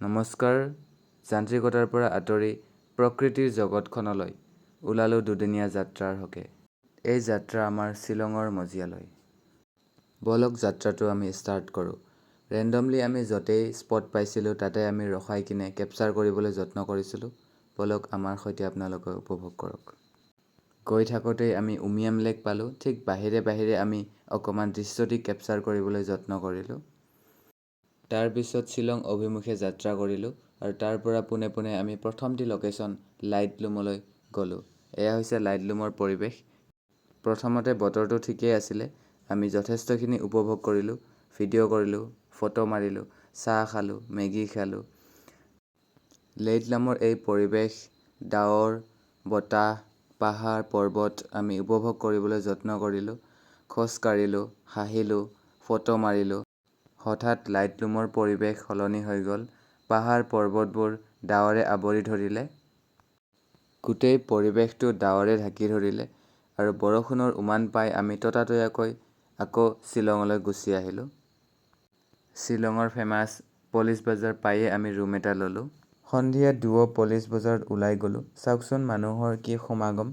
নমস্কাৰ, যান্ত্ৰিকতাৰ পৰা আঁতৰি প্ৰকৃতিৰ জগতখনলৈ ওলালোঁ দুদিনীয়া যাত্ৰাৰ হকে। এই যাত্ৰা আমাৰ শ্বিলঙৰ মজিয়ালৈ। বলক যাত্ৰাটো আমি ষ্টাৰ্ট কৰোঁ। ৰেণ্ডমলি আমি য'তেই স্পট পাইছিলোঁ তাতে আমি ৰখাই কিনে কেপচাৰ কৰিবলৈ যত্ন কৰিছিলোঁ। বলক আমাৰ সৈতে আপোনালোকে উপভোগ কৰক। গৈ থাকোঁতেই আমি উমিয়াম লেক পালোঁ। ঠিক বাহিৰে বাহিৰে আমি অকণমান দৃশ্যটি কেপচাৰ কৰিবলৈ যত্ন কৰিলোঁ। তাৰপিছত শ্বিলং অভিমুখে যাত্ৰা কৰিলোঁ আৰু তাৰ পৰা পোনে পোনে আমি প্ৰথমটি লোকেশ্যন লাইটলুমলৈ গ'লোঁ। এয়া হৈছে লাইটলুমৰ পৰিৱেশ। প্ৰথমতে বতৰটো ঠিকেই আছিলে। আমি যথেষ্টখিনি উপভোগ কৰিলোঁ, ভিডিঅ' কৰিলোঁ, ফটো মাৰিলোঁ, চাহ খালোঁ, মেগী খালোঁ। লাইটলুমৰ এই পৰিৱেশ, ডাৱৰ, বতাহ, পাহাৰ, পৰ্বত আমি উপভোগ কৰিবলৈ যত্ন কৰিলোঁ। খোজ কাঢ়িলোঁ, হাঁহিলোঁ, ফটো মাৰিলোঁ। হঠাৎ লাইটলুমৰ পৰিৱেশ সলনি হৈ গ'ল। পাহাৰ পৰ্বতবোৰ ডাৱৰে আৱৰি ধৰিলে। গোটেই পৰিৱেশটো ডাৱৰে ঢাকি ধৰিলে আৰু বৰষুণৰ উমান পাই আমি ততাতৈয়াকৈ আকৌ শ্বিলঙলৈ গুচি আহিলোঁ। শ্বিলঙৰ ফেমাছ পলিচ বজাৰ পায়েই আমি ৰুম এটা ল'লোঁ। সন্ধিয়া দুয়ো পলিচ বজাৰত ওলাই গ'লোঁ। চাওকচোন মানুহৰ কি সমাগম।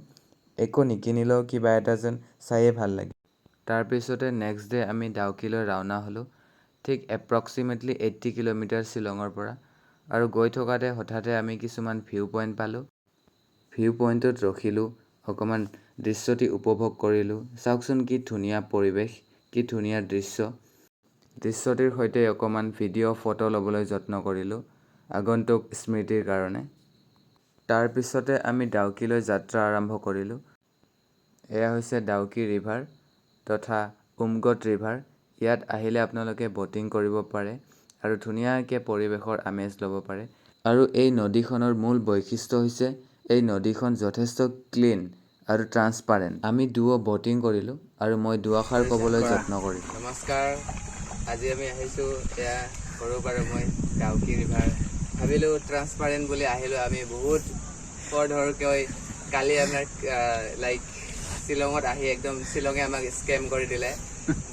একো নিকিনিলেও কিবা এটা যেন চায়েই ভাল লাগে। তাৰপিছতে নেক্সট ডে আমি ডাউকিলৈ ৰাওনা হ'লোঁ। ঠিক এপ্ৰক্সিমেটলি 80 কিলোমিটাৰ শ্বিলঙৰ পৰা। আৰু গৈ থকাতে হঠাতে আমি কিছুমান ভিউ পইণ্ট পালোঁ। ভিউ পইণ্টত ৰখিলোঁ, অকণমান দৃশ্যটি উপভোগ কৰিলোঁ। চাওকচোন কি ধুনীয়া পৰিৱেশ, কি ধুনীয়া দৃশ্য। দৃশ্যটিৰ সৈতে অকণমান ভিডিঅ' ফটো ল'বলৈ যত্ন কৰিলোঁ, আগন্তুক স্মৃতিৰ কাৰণে। তাৰপিছতে আমি ডাউকিলৈ যাত্ৰা আৰম্ভ কৰিলোঁ। এয়া হৈছে ডাউকি ৰিভাৰ তথা উমগট ৰিভাৰ। ইয়াত আহিলে আপোনালোকে ব'টিং কৰিব পাৰে আৰু ধুনীয়াকৈ পৰিৱেশৰ আমেজ ল'ব পাৰে। আৰু এই নদীখনৰ মূল বৈশিষ্ট্য হৈছে এই নদীখন যথেষ্ট ক্লিন আৰু ট্ৰান্সপাৰেণ্ট। আমি দুয়ো ব'টিং কৰিলোঁ আৰু মই দুআষাৰ ক'বলৈ যত্ন কৰিলোঁ। নমস্কাৰ, আজি আমি আহিছোঁ এয়া সৰু বাৰু মই ডাউকি ৰিভাৰ। ভাবিলোঁ ট্ৰান্সপাৰেণ্ট বুলি আহিলোঁ আমি বহুত খৰধৰকৈ। কালি আমাৰ লাইক শ্বিলঙত আহি একদম শ্বিলঙে আমাক স্কেম কৰি দিলে।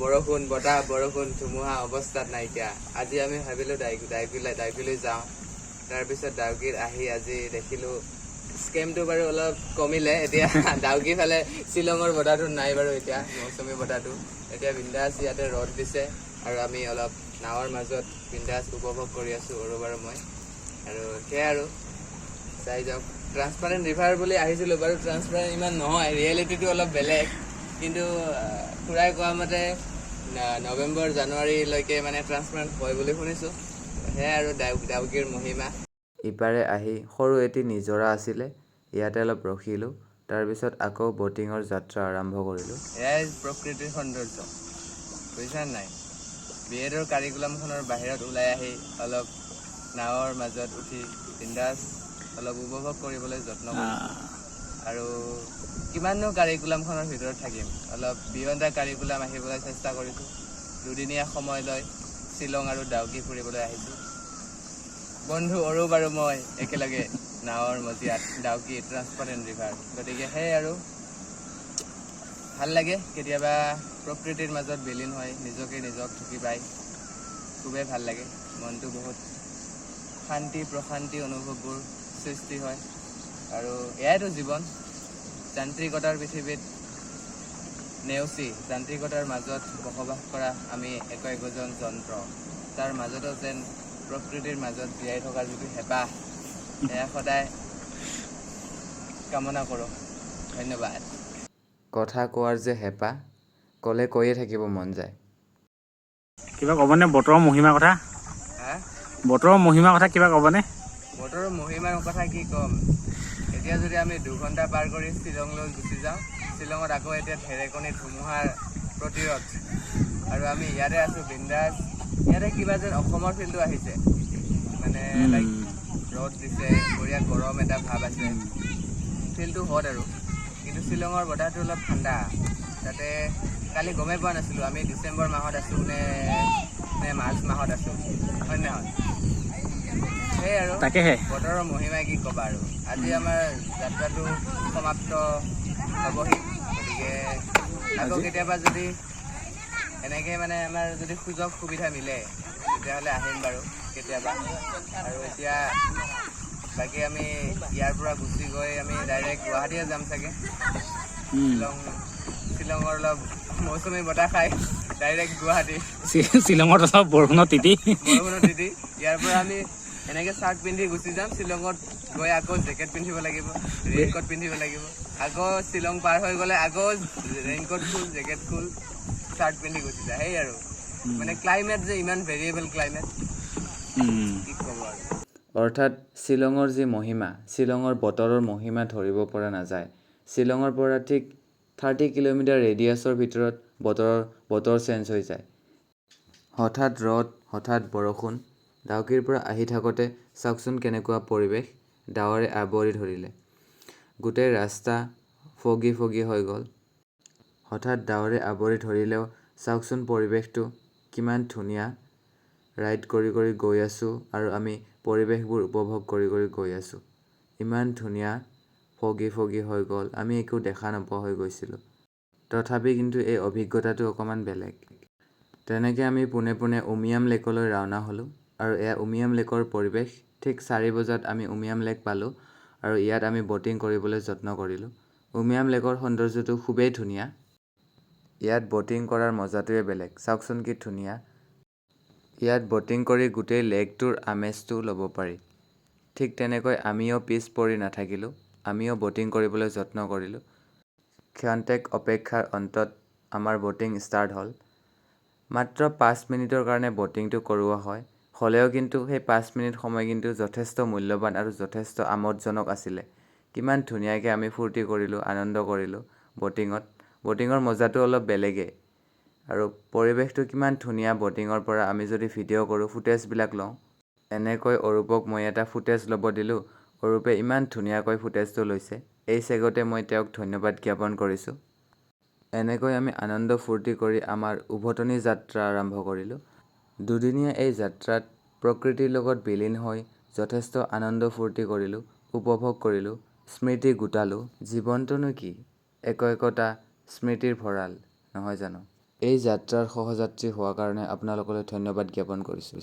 বৰষুণ, বতাহ, বৰষুণ, ধুমুহা অৱস্থাত নাইকিয়া। আজি আমি ভাবিলোঁ ডাউকিলৈ যাওঁ। তাৰপিছত ডাউকিত আহি আজি দেখিলোঁ স্কেমটো বাৰু অলপ কমিলে। এতিয়া ডাউকি ফালে শ্বিলঙৰ বতাহটো নাই বাৰু, এতিয়া মৌচুমী বতাহটো। এতিয়া বিন্দাছ ইয়াতে ৰ'দ দিছে আৰু আমি অলপ নাৱৰ মাজত বিন্দাছ উপভোগ কৰি আছোঁ আৰু বাৰু মই। আৰু সেয়াই আৰু চাই যাওক। ট্ৰান্সপাৰেণ্ট ৰিভাৰ বুলি আহিছিলোঁ বাৰু, ট্ৰান্সপাৰেণ্ট ইমান নহয়, ৰিয়েলিটিটো অলপ বেলেগ। কিন্তু খুৰাই কোৱা মতে নৱেম্বৰ জানুৱাৰীলৈকে মানে ট্ৰান্সপাৰেণ্ট হয় বুলি শুনিছোঁ। সেয়াই আৰু ডাউকিৰ মহিমা। ইপাৰে আহি সৰু এটি নিজৰা আছিলে, ইয়াতে অলপ ৰখিলোঁ। তাৰপিছত আকৌ ব'টিঙৰ যাত্ৰা আৰম্ভ কৰিলোঁ। এয়াই প্ৰকৃতিৰ সৌন্দৰ্য, বুজিছা নাই? BEdৰ কাৰিকুলামখনৰ বাহিৰত ওলাই আহি অলপ নাৱৰ মাজত উঠি বিন্দাছ অলপ উপভোগ কৰিবলৈ যত্ন কৰিছোঁ। আৰু কিমাননো কাৰিকুলামখনৰ ভিতৰত থাকিম, অলপ বিয়ণ্ড দ্য কাৰিকুলাম আহিবলৈ চেষ্টা কৰিছোঁ। দুদিনীয়া সময় লৈ শ্বিলং আৰু ডাউকি ফুৰিবলৈ আহিছোঁ। বন্ধু অৰূপ আৰু মই একেলগে নাৱৰ মজিয়াত ডাউকি ট্ৰান্সপাৰেণ্ট ৰিভাৰ। গতিকে সেয়াই আৰু ভাল লাগে কেতিয়াবা প্ৰকৃতিৰ মাজত বিলীন হয়, নিজক ঢুকি পাই খুবেই ভাল লাগে। মনটো বহুত শান্তি প্ৰশান্তি অনুভৱবোৰ সৃষ্টি হয়। আৰু এয়াইতো জীৱন, যান্ত্ৰিকতাৰ পৃথিৱীত নেওচি যান্ত্ৰিকতাৰ মাজত বসবাস কৰা আমি একোজন যন্ত্ৰ। তাৰ মাজতো যেন প্ৰকৃতিৰ মাজত জীয়াই থকাৰ যিটো হেঁপাহ, সেয়া সদায় কামনা কৰোঁ। ধন্যবাদ। কথা কোৱাৰ যে হেঁপাহ, ক'লে কৈয়ে থাকিব মন যায়। কিবা ক'বনে বতৰৰ মহিমাৰ কথা? বতৰৰ মহিমাৰ কথা কিবা ক'বনে? বতৰৰ মহিমাৰ কথা কি ক'ম, এতিয়া যদি আমি 2 ঘণ্টা পাৰ কৰি শ্বিলঙলৈ গুচি যাওঁ, শ্বিলঙত আকৌ এতিয়া ঢেৰেকণি ধুমুহাৰ প্ৰতিৰোধ। আৰু আমি ইয়াতে আছোঁ বিন্দাছ। ইয়াতে কিবা যেন অসমৰ ফিল্ডটো আহিছে, মানে লাইক ৰ'দ দিছে, বঢ়িয়া গৰম এটা ভাৱ আছে, ফিল্ডটো হট আৰু। কিন্তু শ্বিলঙৰ বতাহটো অলপ ঠাণ্ডা। তাতে কালি গমেই পোৱা নাছিলোঁ আমি ডিচেম্বৰ মাহত আছোঁ নে মাৰ্চ মাহত আছোঁ, হয় নহয়? সেয়াই আৰু তাকেহে বতৰৰ মহিমাই কি ক'বা আৰু। আজি আমাৰ যাত্ৰাটো সমাপ্ত হ'বহি। গতিকে আকৌ কেতিয়াবা যদি এনেকৈ মানে আমাৰ যদি সুযোগ সুবিধা মিলে তেতিয়াহ'লে আহিম বাৰু কেতিয়াবা। আৰু এতিয়া বাকী আমি ইয়াৰ পৰা গুচি গৈ আমি ডাইৰেক্ট গুৱাহাটীয়ে যাম চাগে। শ্বিলঙৰ অলপ মৌচুমী বতাহ খাই ডাইৰেক্ট গুৱাহাটী। শ্বিলঙত অলপ বৰষুণত তিতি ইয়াৰ পৰা আমি এনেকৈ চাৰ্ট পিন্ধি গুচি যাম। শ্বিলঙত গৈ আকৌ জেকেট পিন্ধিব লাগিব, ৰেইনকোট পিন্ধিব লাগিব। আকৌ শ্বিলং পাৰ হৈ গ'লে আকৌ ৰেইনকোট খুল, জেকেট খুল, চাৰ্ট পিন্ধি গুচি যায়। সেই আৰু মানে ক্লাইমেট যে ইমান ভেৰিয়েবল ক্লাইমেট, কি ক'ব আৰু। অৰ্থাৎ শ্বিলঙৰ যি মহিমা, শ্বিলঙৰ বতৰৰ মহিমা ধৰিব পৰা নাযায়। শ্বিলঙৰ পৰা ঠিক 30 কিলোমিটাৰ ৰেডিয়াছৰ ভিতৰত বতৰ চেঞ্জ হৈ যায়। হঠাৎ ৰ'দ, হঠাৎ বৰষুণ। ডাউকিৰ পৰা আহি থাকোঁতে চাওকচোন কেনেকুৱা পৰিৱেশ, ডাৱৰে আৱৰি ধৰিলে। গোটেই ৰাস্তা ফগি হৈ গ'ল। হঠাৎ ডাৱৰে আৱৰি ধৰিলেও চাওকচোন পৰিৱেশটো কিমান ধুনীয়া। ৰাইড কৰি গৈ আছোঁ আৰু আমি পৰিৱেশবোৰ উপভোগ কৰি গৈ আছোঁ। ইমান ধুনীয়া ফগি হৈ গ'ল, আমি একো দেখা নোপোৱা হৈ গৈছিলোঁ। তথাপি কিন্তু এই অভিজ্ঞতাটো অকণমান বেলেগ। তেনেকৈ আমি পোনে উমিয়াম লেকলৈ ৰাওনা হ'লোঁ। আৰু এয়া উমিয়াম লেকৰ পৰিৱেশ। ঠিক 4 বজাত আমি উমিয়াম লেক পালোঁ আৰু ইয়াত আমি ব'টিং কৰিবলৈ যত্ন কৰিলোঁ। উমিয়াম লেকৰ সৌন্দৰ্যটো খুবেই ধুনীয়া। ইয়াত ব'টিং কৰাৰ মজাটোৱে বেলেগ। চাওকচোন কি ধুনীয়া। ইয়াত ব'টিং কৰি গোটেই লেকটোৰ আমেজটো ল'ব পাৰি। ঠিক তেনেকৈ আমিও পিছ পৰি নাথাকিলোঁ, আমিও ব'টিং কৰিবলৈ যত্ন কৰিলোঁ। ক্ষন্তেক অপেক্ষাৰ অন্তত আমাৰ ব'টিং ষ্টাৰ্ট হ'ল। মাত্ৰ 5 মিনিটৰ কাৰণে ব'টিংটো কৰোৱা হয়। হ'লেও কিন্তু সেই 5 মিনিট সময় কিন্তু যথেষ্ট মূল্যৱান আৰু যথেষ্ট আমোদজনক আছিলে। কিমান ধুনীয়াকৈ আমি ফূৰ্তি কৰিলোঁ, আনন্দ কৰিলোঁ ব'টিঙত। ব'টিঙৰ মজাটো অলপ বেলেগেই। আৰু পৰিৱেশটো কিমান ধুনীয়া ব'টিঙৰ পৰা আমি যদি ভিডিঅ' কৰোঁ, ফুটেজবিলাক লওঁ। এনেকৈ অৰূপক মই এটা ফুটেজ ল'ব দিলোঁ। অৰূপে ইমান ধুনীয়াকৈ ফুটেজটো লৈছে। এই চেগতে মই তেওঁক ধন্যবাদ জ্ঞাপন কৰিছোঁ। এনেকৈ আমি আনন্দ ফূৰ্তি কৰি আমাৰ উভতনি যাত্ৰা আৰম্ভ কৰিলোঁ। দুদিনীয়া এই যাত্ৰাত প্ৰকৃতিৰ লগত বিলীন হৈ যথেষ্ট আনন্দ ফূৰ্তি কৰিলোঁ, উপভোগ কৰিলোঁ, স্মৃতি গোটালোঁ। জীৱনটোনো কি, একোটা স্মৃতিৰ ভঁৰাল, নহয় জানো? এই যাত্ৰাৰ সহযাত্ৰী হোৱাৰ কাৰণে আপোনালোকলৈ ধন্যবাদ জ্ঞাপন কৰিছোঁ।